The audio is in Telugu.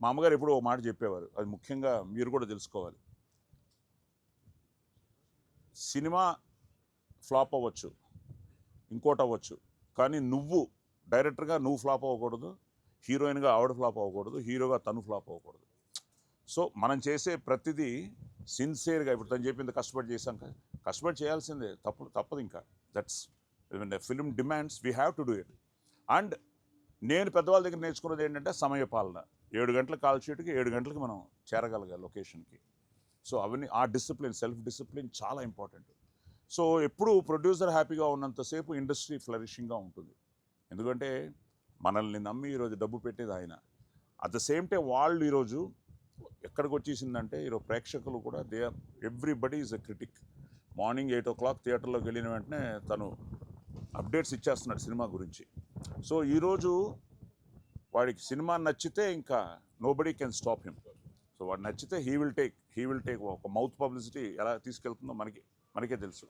మా అమ్మగారు ఎప్పుడూ ఒక మాట చెప్పేవారు, అది ముఖ్యంగా మీరు కూడా తెలుసుకోవాలి. సినిమా ఫ్లాప్ అవ్వచ్చు, ఇంకోటి అవ్వచ్చు, కానీ నువ్వు డైరెక్టర్గా నువ్వు ఫ్లాప్ అవ్వకూడదు, హీరోయిన్గా ఆవిడ ఫ్లాప్ అవ్వకూడదు, హీరోగా తను ఫ్లాప్ అవ్వకూడదు. సో మనం చేసే ప్రతిదీ సిన్సియర్గా, ఇప్పుడు తను చెప్పింది కష్టపడి చేశాం కదా, కష్టపడి చేయాల్సిందే, తప్పదు ఇంకా. That's film demands, we have to do it. And నేను పెద్దవాళ్ళ దగ్గర నేర్చుకున్నది ఏంటంటే సమయపాలన. 7 గంటల కాల్ షీట్కి 7 గంటలకి మనం చేరగలగాలి లొకేషన్కి. సో అవన్నీ ఆ డిసిప్లిన్, సెల్ఫ్ డిసిప్లిన్ చాలా ఇంపార్టెంట్. సో ఎప్పుడు ప్రొడ్యూసర్ హ్యాపీగా ఉన్నంతసేపు ఇండస్ట్రీ ఫ్లరిషింగ్గా ఉంటుంది. ఎందుకంటే మనల్ని నమ్మి ఈరోజు డబ్బు పెట్టేది ఆయన. అట్ ద సేమ్ టైం వాళ్ళు ఈరోజు ఎక్కడికి వచ్చేసిందంటే ఈరోజు ప్రేక్షకులు కూడా everybody is a critic. Morning 8 o'clock థియేటర్లోకి వెళ్ళిన వెంటనే తను అప్డేట్స్ ఇచ్చేస్తున్నాడు సినిమా గురించి. సో ఈరోజు వాడికి సినిమా నచ్చితే ఇంకా nobody can stop him. So వాడు నచ్చితే హీ విల్ టేక్ ఒక మౌత్ పబ్లిసిటీ ఎలా తీసుకెళ్తుందో మనకే తెలుసు.